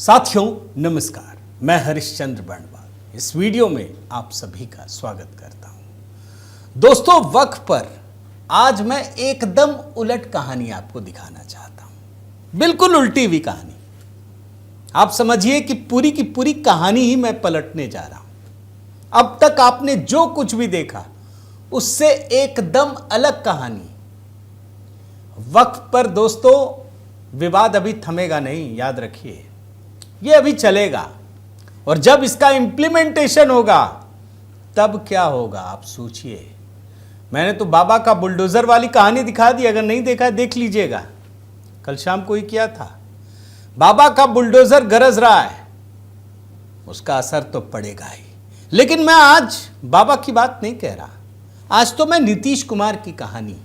साथियों नमस्कार, मैं हरिश्चंद्र बर्णवाल इस वीडियो में आप सभी का स्वागत करता हूं। दोस्तों, वक्फ पर आज मैं एकदम उलट कहानी आपको दिखाना चाहता हूं, बिल्कुल उल्टी हुई कहानी। आप समझिए कि पूरी की पूरी कहानी ही मैं पलटने जा रहा हूं। अब तक आपने जो कुछ भी देखा उससे एकदम अलग कहानी। वक्फ पर दोस्तों विवाद अभी थमेगा नहीं, याद रखिए, ये अभी चलेगा और जब इसका इंप्लीमेंटेशन होगा तब क्या होगा आप सोचिए। मैंने तो बाबा का बुलडोजर वाली कहानी दिखा दी, अगर नहीं देखा देख लीजिएगा, कल शाम को ही किया था। बाबा का बुलडोजर गरज रहा है, उसका असर तो पड़ेगा ही। लेकिन मैं आज बाबा की बात नहीं कह रहा, आज तो मैं नीतीश कुमार की कहानी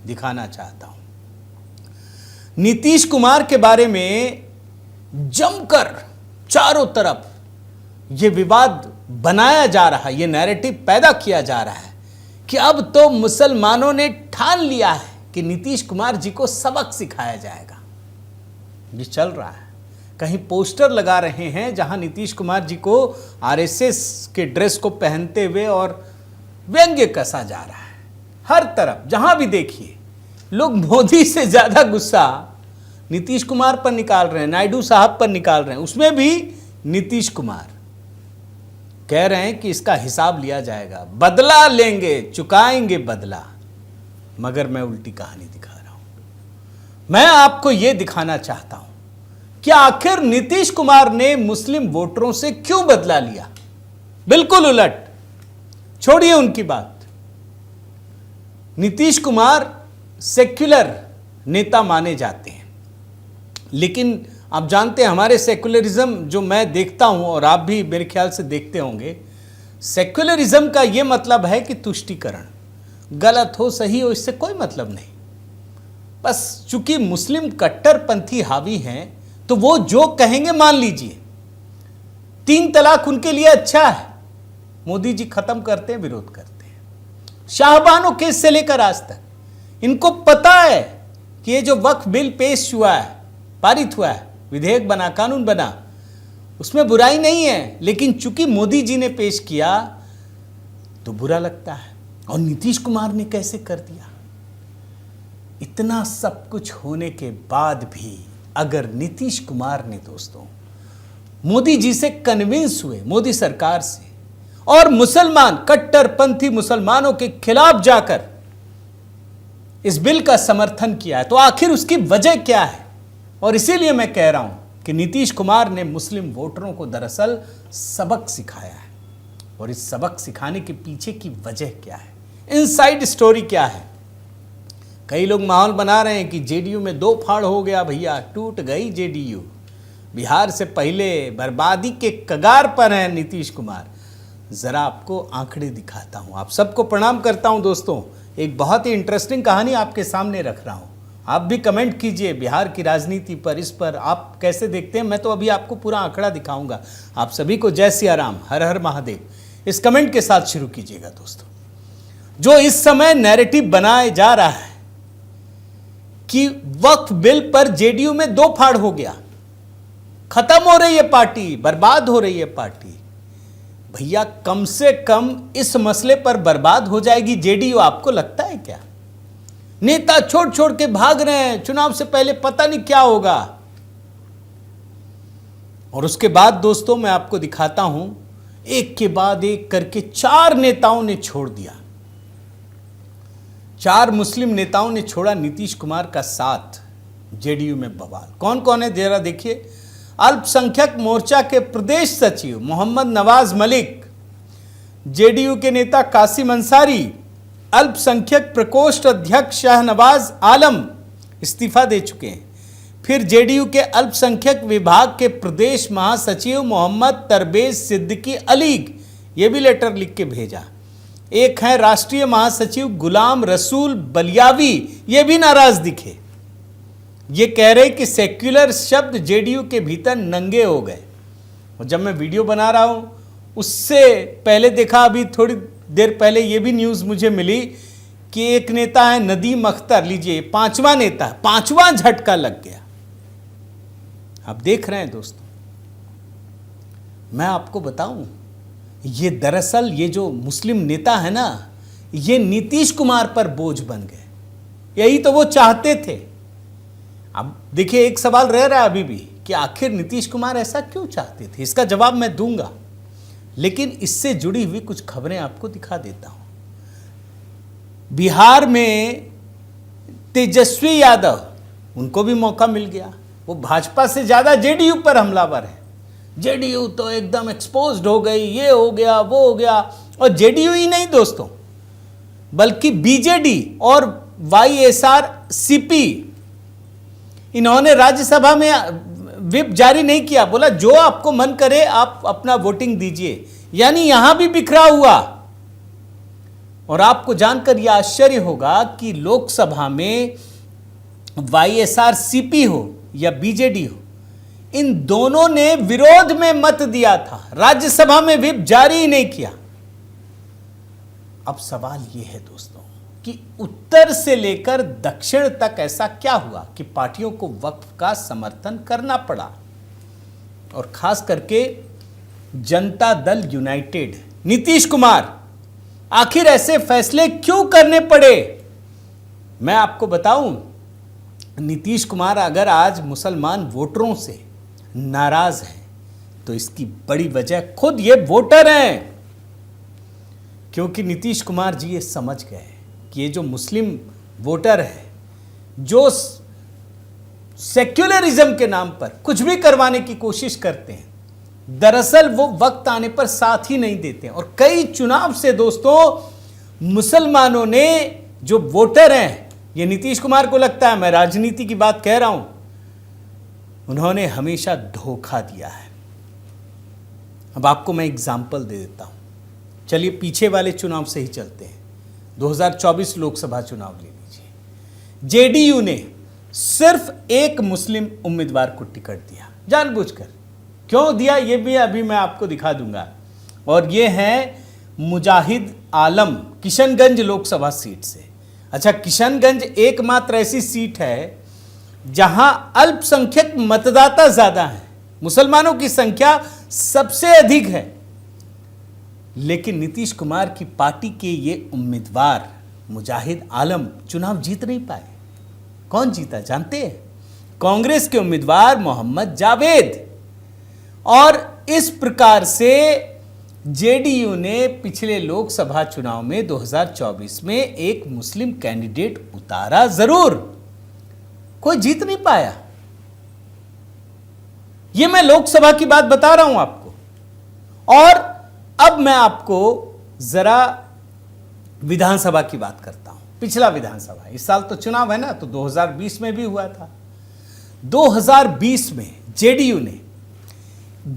दिखाना चाहता हूं। नीतीश कुमार के बारे में जमकर चारों तरफ यह विवाद बनाया जा रहा है, यह नैरेटिव पैदा किया जा रहा है कि अब तो मुसलमानों ने ठान लिया है कि नीतीश कुमार जी को सबक सिखाया जाएगा। ये चल रहा है, कहीं पोस्टर लगा रहे हैं जहां नीतीश कुमार जी को आरएसएस के ड्रेस को पहनते हुए और व्यंग्य कसा जा रहा है। हर तरफ जहां भी देखिए लोग मोदी से ज्यादा गुस्सा नीतीश कुमार पर निकाल रहे हैं, नायडू साहब पर निकाल रहे हैं। उसमें भी नीतीश कुमार कह रहे हैं कि इसका हिसाब लिया जाएगा, बदला लेंगे, चुकाएंगे बदला। मगर मैं उल्टी कहानी दिखा रहा हूं। मैं आपको यह दिखाना चाहता हूं कि आखिर नीतीश कुमार ने मुस्लिम वोटरों से क्यों बदला लिया। बिल्कुल उलट, छोड़िए उनकी बात। नीतीश कुमार सेक्युलर नेता माने जाते हैं, लेकिन आप जानते हैं हमारे सेक्युलरिज्म जो मैं देखता हूं और आप भी मेरे ख्याल से देखते होंगे, सेक्युलरिज्म का यह मतलब है कि तुष्टीकरण, गलत हो सही हो इससे कोई मतलब नहीं। बस चूंकि मुस्लिम कट्टरपंथी हावी हैं तो वो जो कहेंगे मान लीजिए। 3 तलाक उनके लिए अच्छा है, मोदी जी खत्म करते हैं, विरोध करते हैं। शाहबानो केस से लेकर आज तक इनको पता है कि ये जो वक्फ बिल पेश हुआ है, पारित हुआ है, विधेयक बना, कानून बना, उसमें बुराई नहीं है, लेकिन चूंकि मोदी जी ने पेश किया तो बुरा लगता है। और नीतीश कुमार ने कैसे कर दिया। इतना सब कुछ होने के बाद भी अगर नीतीश कुमार ने दोस्तों मोदी जी से कन्विंस हुए, मोदी सरकार से, और मुसलमान कट्टरपंथी मुसलमानों के खिलाफ जाकर इस बिल का समर्थन किया है, तो आखिर उसकी वजह क्या है। और इसीलिए मैं कह रहा हूं कि नीतीश कुमार ने मुस्लिम वोटरों को दरअसल सबक सिखाया है। और इस सबक सिखाने के पीछे की वजह क्या है, इनसाइड स्टोरी क्या है। कई लोग माहौल बना रहे हैं कि जेडीयू में 2 फाड़ हो गया, भैया टूट गई जेडीयू, बिहार से पहले बर्बादी के कगार पर है नीतीश कुमार। जरा आपको आंकड़े दिखाता हूं। आप सबको प्रणाम करता हूं दोस्तों। एक बहुत ही इंटरेस्टिंग कहानी आपके सामने रख रहा हूं। आप भी कमेंट कीजिए बिहार की राजनीति पर, इस पर आप कैसे देखते हैं। मैं तो अभी आपको पूरा आंकड़ा दिखाऊंगा। आप सभी को जय सिया राम, हर हर महादेव इस कमेंट के साथ शुरू कीजिएगा दोस्तों। जो इस समय नैरेटिव बनाया जा रहा है कि वक्फ बिल पर जेडीयू में 2 फाड़ हो गया, खत्म हो रही है पार्टी, बर्बाद हो रही है पार्टी। भैया कम से कम इस मसले पर बर्बाद हो जाएगी जेडीयू, आपको लगता है क्या। नेता छोड़ छोड़ के भाग रहे हैं, चुनाव से पहले पता नहीं क्या होगा। और उसके बाद दोस्तों मैं आपको दिखाता हूं, एक के बाद एक करके 4 नेताओं ने छोड़ दिया। 4 मुस्लिम नेताओं ने छोड़ा नीतीश कुमार का साथ। जेडीयू में बवाल कौन कौन है जरा देखिए। अल्पसंख्यक मोर्चा के प्रदेश सचिव मोहम्मद नवाज मलिक, जेडीयू के नेता कासिम अंसारी, अल्पसंख्यक प्रकोष्ठ अध्यक्ष शाहनवाज आलम इस्तीफा दे चुके हैं। फिर जेडीयू के अल्पसंख्यक विभाग के प्रदेश महासचिव मोहम्मद तरबेज सिद्दीकी अलीग, ये भी लेटर लिख के भेजा। एक है राष्ट्रीय महासचिव गुलाम रसूल बलियावी, ये भी नाराज दिखे। ये कह रहे कि सेक्युलर शब्द जेडीयू के भीतर नंगे हो गए। और जब मैं वीडियो बना रहा हूं उससे पहले देखा, अभी थोड़ी देर पहले ये भी न्यूज़ मुझे मिली कि एक नेता है नदीम अख्तर, लीजिए 5वां नेता, 5वां झटका लग गया। आप देख रहे हैं दोस्तों, मैं आपको बताऊं, ये दरअसल ये जो मुस्लिम नेता है ना, ये नीतीश कुमार पर बोझ बन गए। यही तो वो चाहते थे। अब देखिए, एक सवाल रह रहा है अभी भी कि आखिर नीतीश कुमार ऐसा क्यों चाहते थे। इसका जवाब मैं दूंगा, लेकिन इससे जुड़ी हुई कुछ खबरें आपको दिखा देता हूं। बिहार में तेजस्वी यादव, उनको भी मौका मिल गया। वो भाजपा से ज्यादा जेडीयू पर हमलावर है। जेडीयू तो एकदम एक्सपोज्ड हो गई, ये हो गया, वो हो गया। और जेडीयू ही नहीं दोस्तों, बल्कि बीजेडी और वाईएसआर सीपी, इन्होंने राज्यसभा में व्हिप जारी नहीं किया। बोला जो आपको मन करे आप अपना वोटिंग दीजिए। यानी यहां भी बिखरा हुआ। और आपको जानकर यह आश्चर्य होगा कि लोकसभा में वाईएसआर सीपी हो या बीजेडी हो, इन दोनों ने विरोध में मत दिया था, राज्यसभा में व्हिप जारी ही नहीं किया। अब सवाल यह है दोस्तों कि उत्तर से लेकर दक्षिण तक ऐसा क्या हुआ कि पार्टियों को वक्फ का समर्थन करना पड़ा। और खास करके जनता दल यूनाइटेड, नीतीश कुमार, आखिर ऐसे फैसले क्यों करने पड़े। मैं आपको बताऊं, नीतीश कुमार अगर आज मुसलमान वोटरों से नाराज है तो इसकी बड़ी वजह खुद ये वोटर हैं। क्योंकि नीतीश कुमार जी ये समझ गए कि ये जो मुस्लिम वोटर है, जो सेक्युलरिज्म के नाम पर कुछ भी करवाने की कोशिश करते हैं, दरअसल वो वक्त आने पर साथ ही नहीं देते हैं। और कई चुनाव से दोस्तों मुसलमानों ने, जो वोटर हैं, ये नीतीश कुमार को लगता है मैं राजनीति की बात कह रहा हूं, उन्होंने हमेशा धोखा दिया है। अब आपको मैं एग्जाम्पल दे देता हूं। चलिए पीछे वाले चुनाव से ही चलते हैं। 2024 लोकसभा चुनाव ले लीजिए। जेडीयू ने सिर्फ एक मुस्लिम उम्मीदवार को टिकट दिया, जानबूझकर। क्यों दिया ये भी अभी मैं आपको दिखा दूंगा। और ये है मुजाहिद आलम, किशनगंज लोकसभा सीट से। अच्छा, किशनगंज एकमात्र ऐसी सीट है जहां अल्पसंख्यक मतदाता ज्यादा है, मुसलमानों की संख्या सबसे अधिक है। लेकिन नीतीश कुमार की पार्टी के ये उम्मीदवार मुजाहिद आलम चुनाव जीत नहीं पाए। कौन जीता जानते हैं? कांग्रेस के उम्मीदवार मोहम्मद जावेद। और इस प्रकार से जेडीयू ने पिछले लोकसभा चुनाव में 2024 में एक मुस्लिम कैंडिडेट उतारा जरूर, कोई जीत नहीं पाया। यह मैं लोकसभा की बात बता रहा हूं आपको। और अब मैं आपको जरा विधानसभा की बात करता हूं। पिछला विधानसभा, इस साल तो चुनाव है ना, तो 2020 में भी हुआ था। 2020 में जेडीयू ने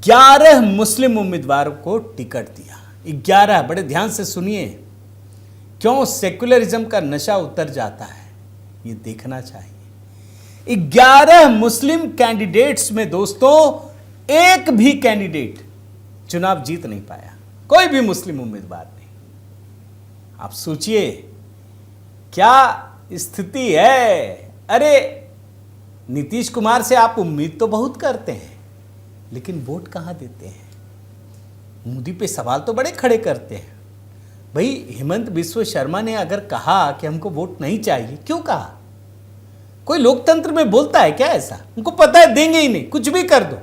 11 मुस्लिम उम्मीदवारों को टिकट दिया। 11, बड़े ध्यान से सुनिए। क्यों सेक्युलरिज्म का नशा उतर जाता है ये देखना चाहिए। 11 मुस्लिम कैंडिडेट्स में दोस्तों एक भी कैंडिडेट चुनाव जीत नहीं पाया, कोई भी मुस्लिम उम्मीदवार नहीं। आप सोचिए क्या स्थिति है। अरे नीतीश कुमार से आप उम्मीद तो बहुत करते हैं, लेकिन वोट कहां देते हैं। मोदी पे सवाल तो बड़े खड़े करते हैं। भाई हेमंत बिस्व शर्मा ने अगर कहा कि हमको वोट नहीं चाहिए, क्यों कहा? कोई लोकतंत्र में बोलता है क्या ऐसा? उनको पता है देंगे ही नहीं, कुछ भी कर दो।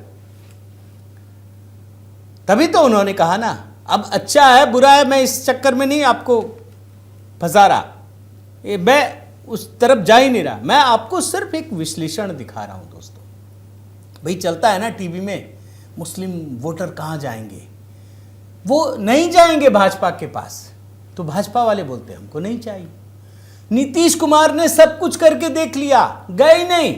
तभी तो उन्होंने कहा ना, अब अच्छा है बुरा है मैं इस चक्कर में नहीं आपको फंसा रहा, मैं उस तरफ जा ही नहीं रहा। मैं आपको सिर्फ एक विश्लेषण दिखा रहा हूं दोस्तों। भाई चलता है ना टीवी में, मुस्लिम वोटर कहां जाएंगे, वो नहीं जाएंगे भाजपा के पास, तो भाजपा वाले बोलते हैं हमको नहीं चाहिए। नीतीश कुमार ने सब कुछ करके देख लिया, गए नहीं।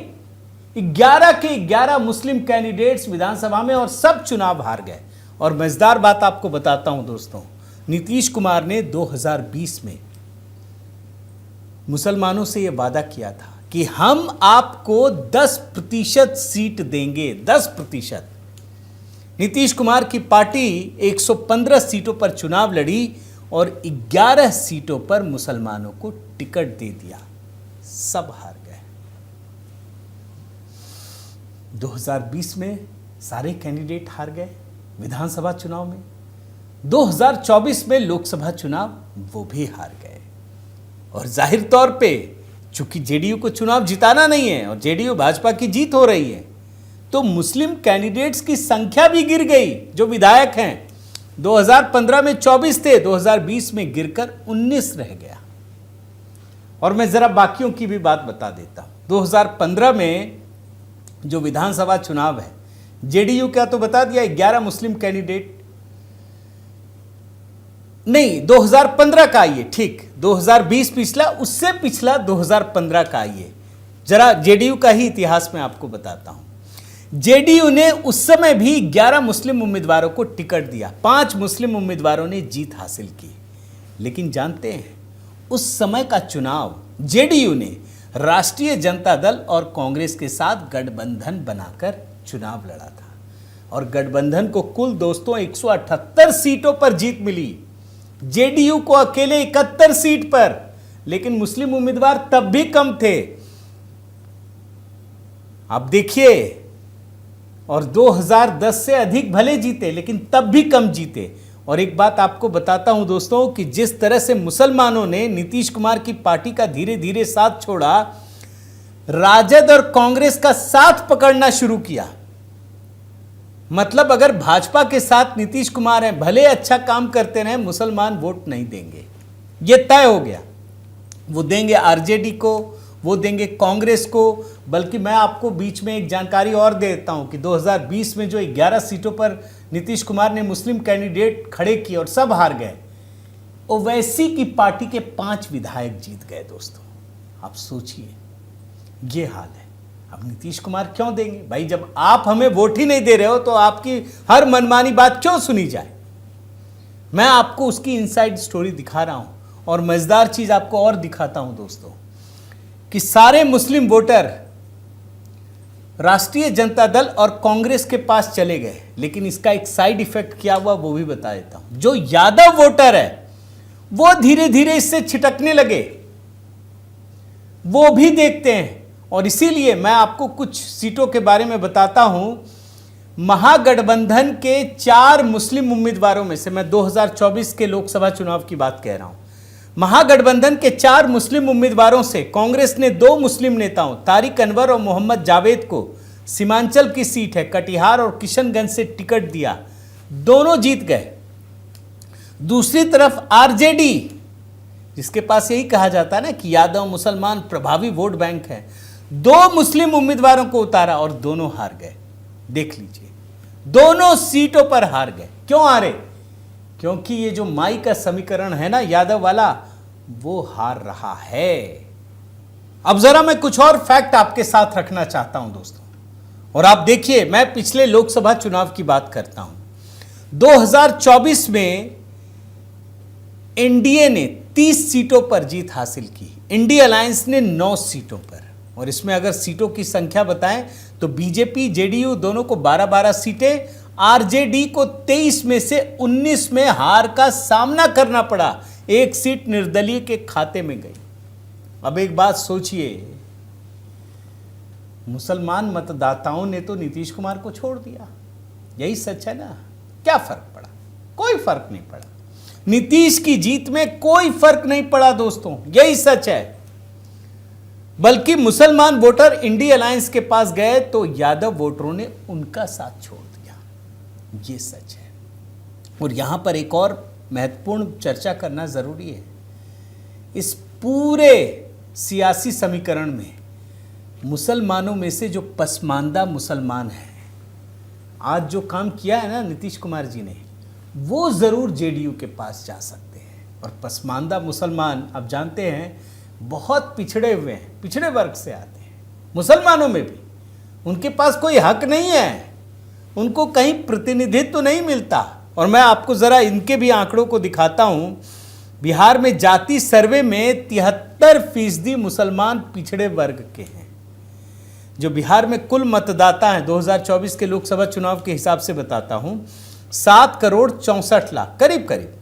11 के 11 मुस्लिम कैंडिडेट्स विधानसभा में और सब चुनाव हार गए। और मजेदार बात आपको बताता हूं दोस्तों, नीतीश कुमार ने 2020 में मुसलमानों से यह वादा किया था कि हम आपको 10% सीट देंगे, 10%। नीतीश कुमार की पार्टी 115 सीटों पर चुनाव लड़ी और 11 सीटों पर मुसलमानों को टिकट दे दिया, सब हार गए। 2020 में सारे कैंडिडेट हार गए, विधानसभा चुनाव में, 2024 में लोकसभा चुनाव वो भी हार गए। और जाहिर तौर पे चूंकि जेडीयू को चुनाव जिताना नहीं है और जेडीयू भाजपा की जीत हो रही है, तो मुस्लिम कैंडिडेट्स की संख्या भी गिर गई। जो विधायक हैं 2015 में 24 थे, 2020 में गिरकर 19 रह गया। और मैं जरा बाकियों की भी बात बता देता हूं। 2015 में जो विधानसभा चुनाव है, जेडीयू क्या तो बता दिया 11 मुस्लिम कैंडिडेट, नहीं 2015 का आइए, ठीक 2020 पिछला, उससे पिछला 2015 का आइए, जरा जेडीयू का ही इतिहास में आपको बताता हूं। जेडीयू ने उस समय भी 11 मुस्लिम उम्मीदवारों को टिकट दिया, 5 मुस्लिम उम्मीदवारों ने जीत हासिल की। लेकिन जानते हैं उस समय का चुनाव जेडीयू ने राष्ट्रीय जनता दल और कांग्रेस के साथ गठबंधन बनाकर चुनाव लड़ा था, और गठबंधन को कुल दोस्तों 178 सीटों पर जीत मिली, जेडीयू को अकेले 71 सीट पर। लेकिन मुस्लिम उम्मीदवार तब भी कम थे, आप देखिए। और 2010 से अधिक भले जीते, लेकिन तब भी कम जीते। और एक बात आपको बताता हूं दोस्तों कि जिस तरह से मुसलमानों ने नीतीश कुमार की पार्टी का धीरे धीरे साथ छोड़ा, राजद और कांग्रेस का साथ पकड़ना शुरू किया। मतलब अगर भाजपा के साथ नीतीश कुमार हैं, भले अच्छा काम करते रहे, मुसलमान वोट नहीं देंगे, ये तय हो गया। वो देंगे आरजेडी को, वो देंगे कांग्रेस को। बल्कि मैं आपको बीच में एक जानकारी और दे देता हूं कि 2020 में जो 11 सीटों पर नीतीश कुमार ने मुस्लिम कैंडिडेट खड़े किए और सब हार गए, ओवैसी की पार्टी के 5 विधायक जीत गए दोस्तों। आप सोचिए, ये हाल है। अब नीतीश कुमार क्यों देंगे भाई? जब आप हमें वोट ही नहीं दे रहे हो तो आपकी हर मनमानी बात क्यों सुनी जाए? मैं आपको उसकी इनसाइड स्टोरी दिखा रहा हूं। और मजेदार चीज आपको और दिखाता हूं दोस्तों कि सारे मुस्लिम वोटर राष्ट्रीय जनता दल और कांग्रेस के पास चले गए। लेकिन इसका एक साइड इफेक्ट क्या हुआ वो भी बता देता हूं। जो यादव वोटर है वो धीरे धीरे इससे छिटकने लगे, वो भी देखते हैं। और इसीलिए मैं आपको कुछ सीटों के बारे में बताता हूं। महागठबंधन के 4 मुस्लिम उम्मीदवारों में से, मैं 2024 के लोकसभा चुनाव की बात कह रहा हूं, महागठबंधन के 4 मुस्लिम उम्मीदवारों से कांग्रेस ने 2 मुस्लिम नेताओं तारिक अनवर और मोहम्मद जावेद को सीमांचल की सीट है कटिहार और किशनगंज से टिकट दिया, दोनों जीत गए। दूसरी तरफ आरजेडी, जिसके पास यही कहा जाता है ना कि यादव मुसलमान प्रभावी वोट बैंक है, 2 मुस्लिम उम्मीदवारों को उतारा और दोनों हार गए। देख लीजिए, दोनों सीटों पर हार गए। क्यों हारे? क्योंकि ये जो माई का समीकरण है ना यादव वाला, वो हार रहा है। अब जरा मैं कुछ और फैक्ट आपके साथ रखना चाहता हूं दोस्तों, और आप देखिए, मैं पिछले लोकसभा चुनाव की बात करता हूं। 2024 में एनडीए ने 30 सीटों पर जीत हासिल की, इंडिया अलायंस ने 9 सीटों पर। और इसमें अगर सीटों की संख्या बताएं तो बीजेपी जेडीयू दोनों को 12-12 सीटें, आरजेडी को 23 में से 19 में हार का सामना करना पड़ा, 1 सीट निर्दलीय के खाते में गई। अब एक बात सोचिए, मुसलमान मतदाताओं ने तो नीतीश कुमार को छोड़ दिया, यही सच है ना? क्या फर्क पड़ा? कोई फर्क नहीं पड़ा। नीतीश की जीत में कोई फर्क नहीं पड़ा दोस्तों, यही सच है। बल्कि मुसलमान वोटर इंडिया अलायंस के पास गए तो यादव वोटरों ने उनका साथ छोड़ दिया, ये सच है। और यहां पर एक और महत्वपूर्ण चर्चा करना जरूरी है। इस पूरे सियासी समीकरण में मुसलमानों में से जो पसमानदा मुसलमान हैं, आज जो काम किया है ना नीतीश कुमार जी ने, वो जरूर जेडीयू के पास जा सकते हैं। और पसमानदा मुसलमान आप जानते हैं बहुत पिछड़े हुए हैं, पिछड़े वर्ग से आते हैं। मुसलमानों में भी उनके पास कोई हक नहीं है, उनको कहीं प्रतिनिधित्व तो नहीं मिलता। और मैं आपको ज़रा इनके भी आंकड़ों को दिखाता हूँ। बिहार में जाति सर्वे में 73% मुसलमान पिछड़े वर्ग के हैं। जो बिहार में कुल मतदाता हैं 2024 के लोकसभा चुनाव के हिसाब से बताता हूँ, 7,64,00,000 करीब करीब।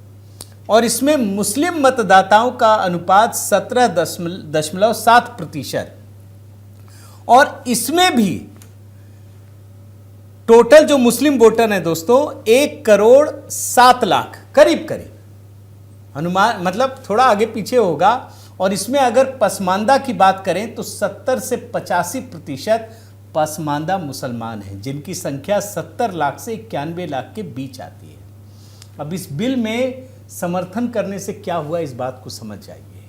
और इसमें मुस्लिम मतदाताओं का अनुपात 17.7%। और इसमें भी टोटल जो मुस्लिम वोटर हैं दोस्तों 1,07,00,000 करीब करीब, अनुमान मतलब थोड़ा आगे पीछे होगा। और इसमें अगर पसमानदा की बात करें तो 70 से 85% पसमानदा मुसलमान हैं, जिनकी संख्या 70 लाख से 91 लाख के बीच आती है। अब इस बिल में समर्थन करने से क्या हुआ, इस बात को समझ जाइए।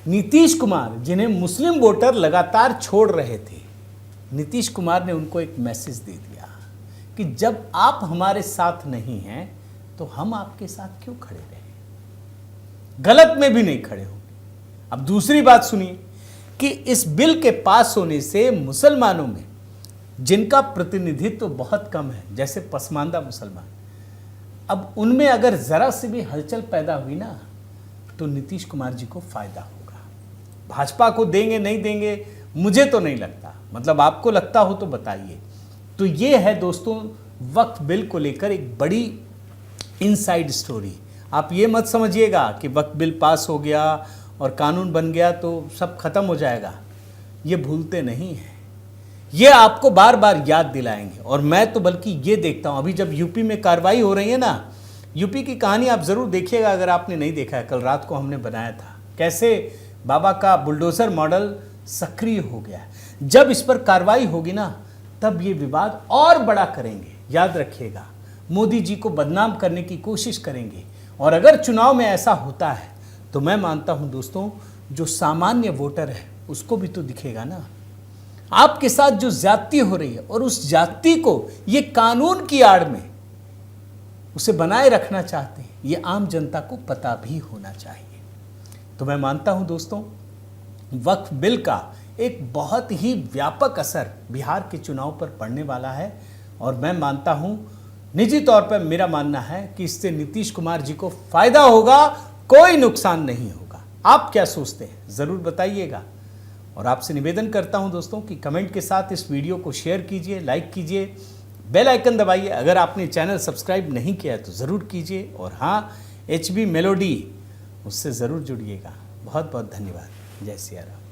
नीतीश कुमार, जिन्हें मुस्लिम वोटर लगातार छोड़ रहे थे, नीतीश कुमार ने उनको एक मैसेज दे दिया कि जब आप हमारे साथ नहीं हैं तो हम आपके साथ क्यों खड़े रहे, गलत में भी नहीं खड़े होंगे। अब दूसरी बात सुनिए कि इस बिल के पास होने से मुसलमानों में, जिनका प्रतिनिधित्व बहुत कम है, जैसे पसमानदा मुसलमान, अब उनमें अगर जरा सी भी हलचल पैदा हुई ना तो नीतीश कुमार जी को फायदा होगा। भाजपा को देंगे नहीं देंगे मुझे तो नहीं लगता, मतलब आपको लगता हो तो बताइए। तो ये है दोस्तों वक्फ बिल को लेकर एक बड़ी इनसाइड स्टोरी। आप ये मत समझिएगा कि वक्फ बिल पास हो गया और कानून बन गया तो सब खत्म हो जाएगा, ये भूलते नहीं हैं, ये आपको बार बार याद दिलाएंगे। और मैं तो बल्कि ये देखता हूँ, अभी जब यूपी में कार्रवाई हो रही है ना, यूपी की कहानी आप ज़रूर देखिएगा अगर आपने नहीं देखा है। कल रात को हमने बनाया था कैसे बाबा का बुलडोज़र मॉडल सक्रिय हो गया है। जब इस पर कार्रवाई होगी ना तब ये विवाद और बड़ा करेंगे, याद रखिएगा। मोदी जी को बदनाम करने की कोशिश करेंगे। और अगर चुनाव में ऐसा होता है तो मैं मानता हूं दोस्तों जो सामान्य वोटर है उसको भी तो दिखेगा ना आपके साथ जो ज्यादती हो रही है, और उस ज्यादती को ये कानून की आड़ में उसे बनाए रखना चाहते हैं, ये आम जनता को पता भी होना चाहिए। तो मैं मानता हूं दोस्तों वक्फ बिल का एक बहुत ही व्यापक असर बिहार के चुनाव पर पड़ने वाला है। और मैं मानता हूं, निजी तौर पर मेरा मानना है कि इससे नीतीश कुमार जी को फायदा होगा, कोई नुकसान नहीं होगा। आप क्या सोचते हैं ज़रूर बताइएगा। और आपसे निवेदन करता हूं दोस्तों कि कमेंट के साथ इस वीडियो को शेयर कीजिए, लाइक कीजिए, बेल आइकन दबाइए। अगर आपने चैनल सब्सक्राइब नहीं किया है तो ज़रूर कीजिए। और हाँ, HB मेलोडी उससे ज़रूर जुड़िएगा। बहुत बहुत धन्यवाद। जय सिया राम।